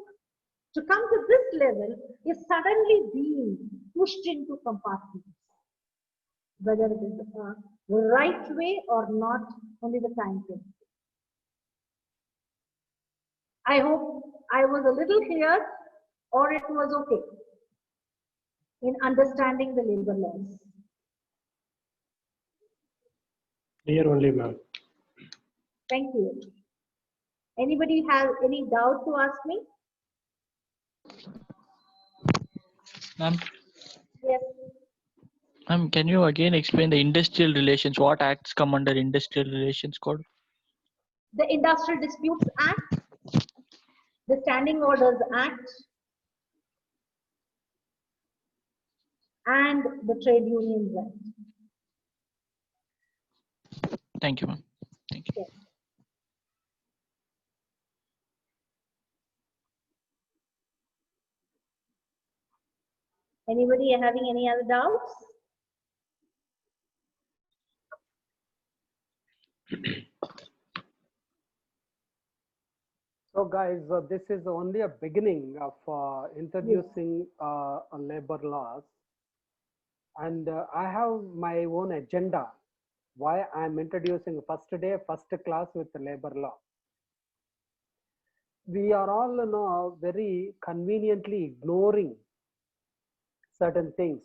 to come to this level is suddenly being pushed into compartments. Whether it is the right way or not, only the time can say. I hope I was a little clear or it was okay in understanding the labor laws. Clear only, ma'am. Thank you. Anybody have any doubt to ask me? Ma'am, Yes. can you again explain the industrial relations? What acts come under industrial relations code? The Industrial Disputes Act, the Standing Orders Act, and the Trade Unions Act. Thank you, ma'am. Thank you. Yes. Anybody having any other doubts? So guys, this is only a beginning of introducing labor laws. And I have my own agenda why I'm introducing first day, first class with labor law. We are all very conveniently ignoring certain things.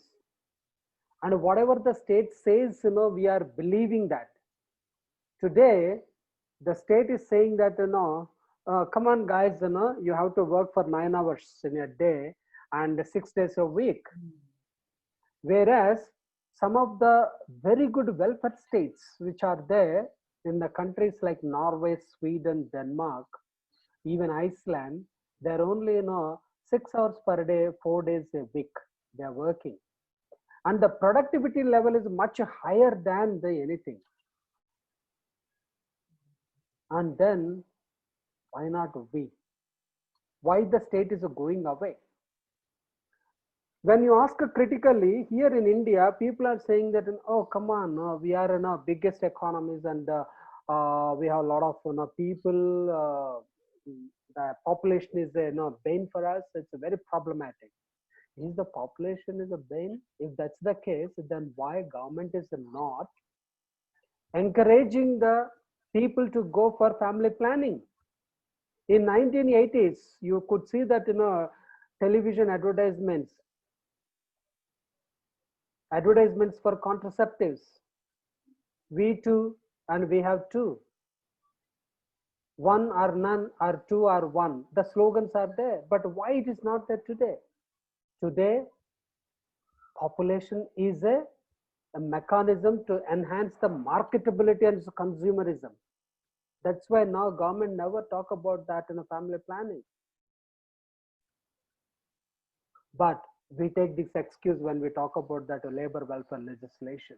And whatever the state says, we are believing that. Today, the state is saying that, come on guys, you have to work for 9 hours in a day and 6 days a week. Whereas some of the very good welfare states which are there in the countries like Norway, Sweden, Denmark, even Iceland, they're only 6 hours per day, 4 days a week they're working. and the productivity level is much higher than the anything. And then why not we? Why the state is going away? When you ask critically, here in India, people are saying that, oh, come on, we are in our biggest economies and we have a lot of people, the population is a bane for us. It's very problematic. Is the population is a bane? If that's the case, then why government is not encouraging the people to go for family planning? In 1980s, you could see that television advertisements for contraceptives. We too, and we have two. One or none, or two or one. The slogans are there, but why it is not there today? Today, population is a mechanism to enhance the marketability and consumerism. That's why now government never talk about that in a family planning. But we take this excuse when we talk about that labor welfare legislation.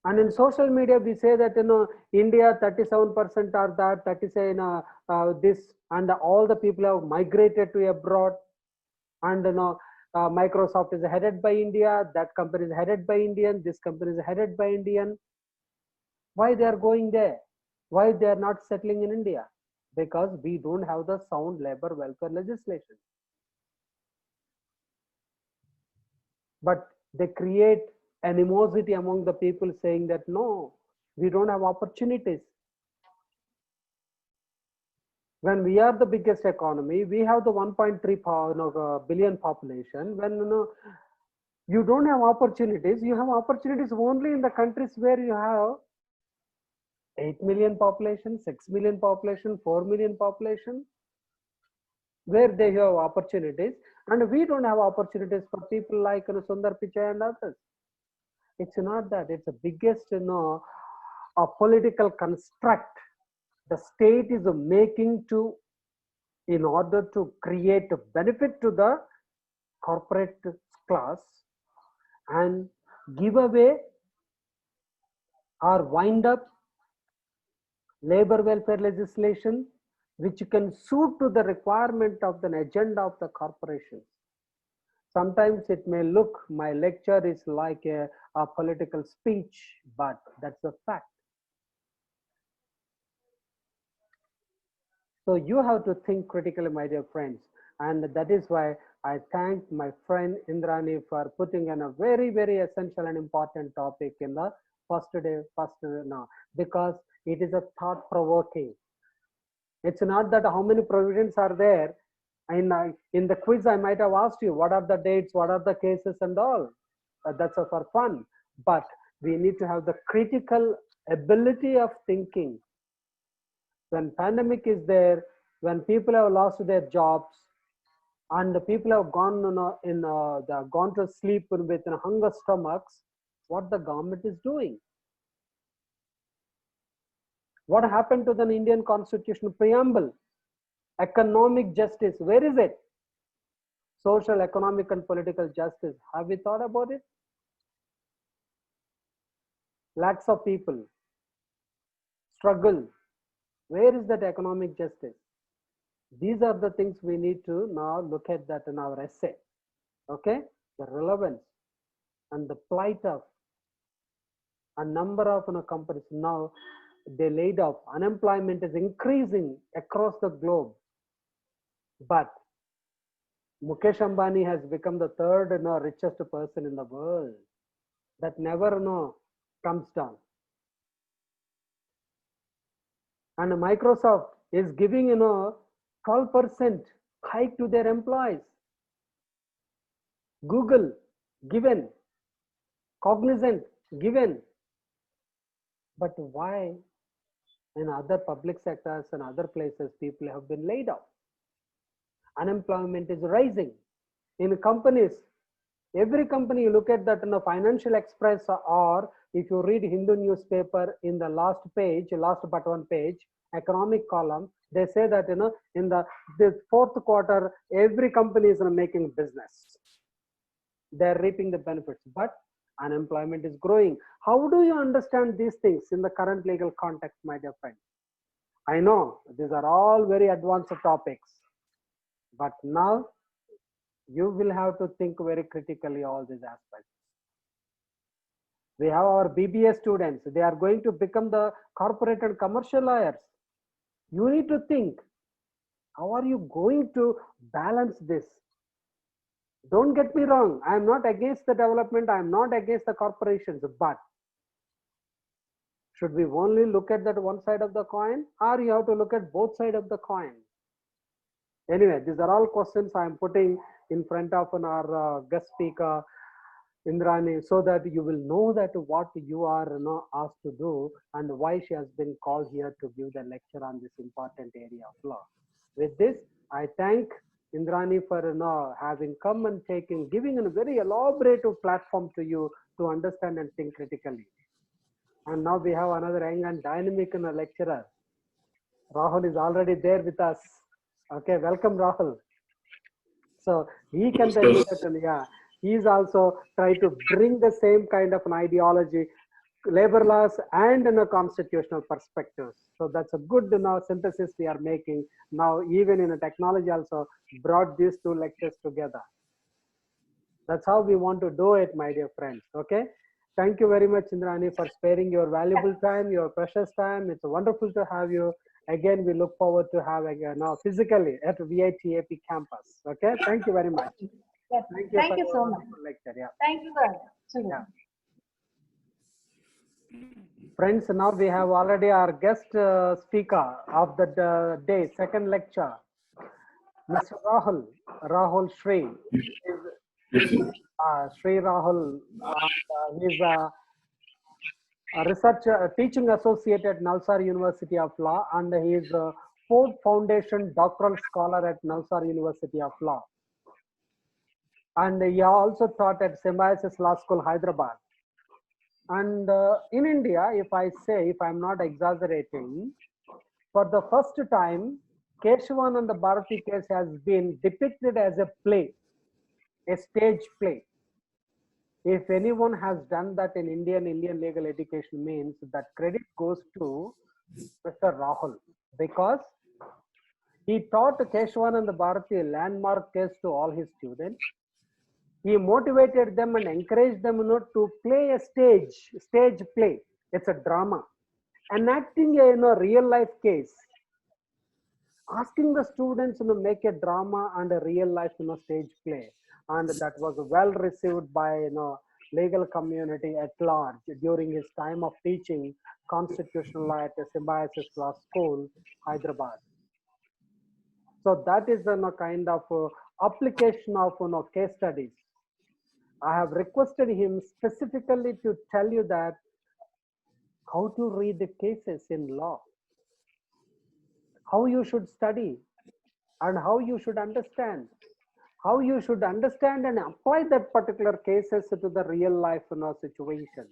And in social media, we say that India 37% are that, 37 this, and all the people have migrated to abroad. And Microsoft is headed by India, that company is headed by Indian, this company is headed by Indian. Why they are going there? Why they are not settling in India? Because we don't have the sound labor welfare legislation. But they create animosity among the people, saying that no, we don't have opportunities. When we are the biggest economy, we have the 1.3 billion population. When you don't have opportunities, you have opportunities only in the countries where you have 8 million population, 6 million population, 4 million population, where they have opportunities, and we don't have opportunities for people like Sundar Pichai and others. It's not that. It's the biggest a political construct the state is making in order to create a benefit to the corporate class and give away or wind up labor welfare legislation which can suit to the requirement of the agenda of the corporations. Sometimes it may look, my lecture is like a political speech, but that's a fact. So you have to think critically, my dear friends. And that is why I thank my friend Indrani for putting in a very, very essential and important topic in the first day, because it is a thought provoking. It's not that how many provisions are there. In the quiz, I might have asked you, what are the dates, what are the cases and all. That's for fun. But we need to have the critical ability of thinking. When pandemic is there, when people have lost their jobs, and the people have gone gone to sleep with hunger stomachs, what the government is doing? What happened to the Indian Constitution preamble? Economic justice, where is it? Social, economic and political justice. Have we thought about it? Lakhs of people struggle. Where is that economic justice? These are the things we need to now look at that in our essay. Okay? The relevance and the plight of a number of companies. Now they laid off. Unemployment is increasing across the globe. But Mukesh Ambani has become the third richest person in the world. That never comes down. And Microsoft is giving 12% hike to their employees. Google given, Cognizant given. But why in other public sectors and other places people have been laid off? Unemployment is rising. In companies, every company, you look at that in a Financial Express, or if you read Hindu newspaper, in the last page, last but one page, economic column, they say that in the fourth quarter, every company is making business. they're reaping the benefits, but unemployment is growing. How do you understand these things in the current legal context, my dear friend? I know these are all very advanced topics, but now you will have to think very critically all these aspects. We have our BBA students, they are going to become the corporate and commercial lawyers. You need to think, how are you going to balance this? Don't get me wrong, I am not against the development, I am not against the corporations, but should we only look at that one side of the coin, or you have to look at both sides of the coin? Anyway, these are all questions I am putting in front of our guest speaker, Indrani, so that you will know that what you are asked to do and why she has been called here to give the lecture on this important area of law. With this, I thank Indrani for having come and giving a very elaborate platform to you to understand and think critically. And now we have another young and dynamic lecturer. Rahul is already there with us. Okay, welcome Rahul. So he can tell you that, yeah, he is also trying to bring the same kind of an ideology, labor laws and constitutional perspectives. So that's a good synthesis we are making. Now even in a technology also brought these two lectures together. That's how we want to do it, my dear friends. Okay. Thank you very much, Indrani, for sparing your valuable time, your precious time. It's wonderful to have you. Again, we look forward to having you now physically at VITAP campus. Okay. Thank you very much. Yes. Thank you so much. Lecture. Yeah. Thank you, sir. Yeah. Friends, now we have already our guest speaker of the day, second lecture, Mr. Rahul Shree. Shree Rahul, he's a research teaching associate at Nalsar University of Law, and he is a Ford Foundation doctoral scholar at Nalsar University of Law. And he also taught at Symbiosis Law School, Hyderabad. And in India, if I'm not exaggerating, for the first time, Keshavananda Bharati case has been depicted as a play, a stage play. If anyone has done that in Indian legal education, means that credit goes to Mr. Rahul, because he taught Keshavananda Bharati a landmark case to all his students. He motivated them and encouraged them to play a stage play. It's a drama. Enacting a real life case. Asking the students to make a drama and a real life stage play. And that was well received by legal community at large during his time of teaching constitutional law at the Symbiosis Law School, Hyderabad. So that is a kind of application of case studies. I have requested him specifically to tell you that how to read the cases in law, how you should study, and how you should understand, and apply that particular cases to the real life situation.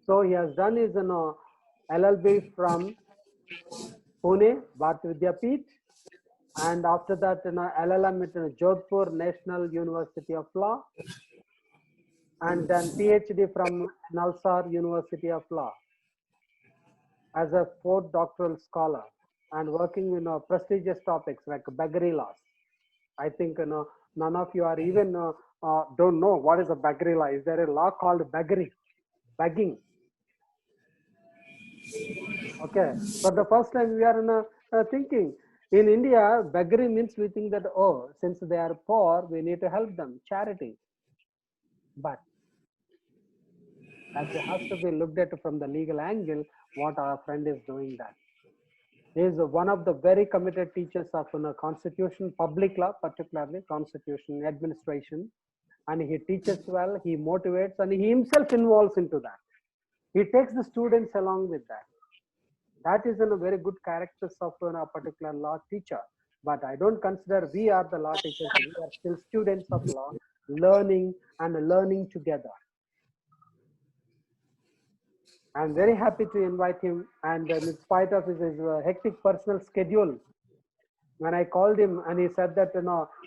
So he has done his LLB from Pune, Bharati Vidyapeeth, and after that LLM at Jodhpur National University of Law, and then PhD from Nalsar University of Law as a fourth doctoral scholar, and working in prestigious topics like beggary laws. I think none of you are even don't know what is a beggary law. Is there a law called begging? Okay, for the first time we are thinking. In India, beggary means we think that, oh, since they are poor, we need to help them, charity. But as it has to be looked at from the legal angle, what our friend is doing that. He is one of the very committed teachers of constitution, public law, particularly constitution administration. And he teaches well, he motivates, and he himself involves into that. He takes the students along with that. That is a very good characters of a particular law teacher. But I don't consider we are the law teachers. We are still students of law, learning together. I'm very happy to invite him, and in spite of his hectic personal schedule, when I called him, and he said that,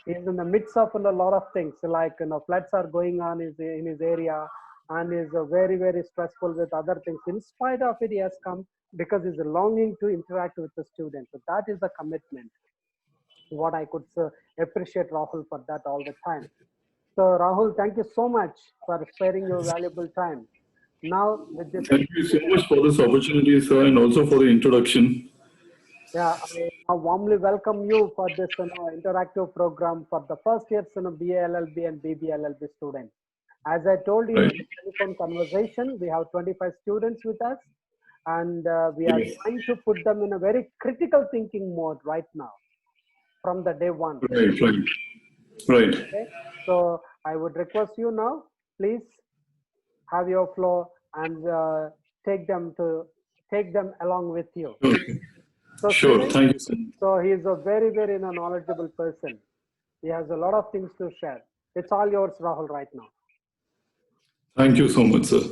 he's in the midst of a lot of things, like, floods are going on in his area, and is very, very stressful with other things. In spite of it, he has come because he's longing to interact with the students. So that is the commitment. What I could appreciate Rahul for that all the time. So Rahul, thank you so much for sparing your valuable time. Now with this, Thank you so much for this opportunity, sir, and also for the introduction. yeah, I warmly welcome you for this interactive program for the first years BA LLB and BB LLB students. As I told you in the telephone conversation, we have 25 students with us, and we are trying to put them in a very critical thinking mode right now from the day one. Right. Okay? So I would request you now, please have your floor and take them along with you. Okay. So Sure. students, Thank you, sir. so he is a very, very knowledgeable person. He has a lot of things to share. It's all yours, Rahul, right now. Thank you so much, sir.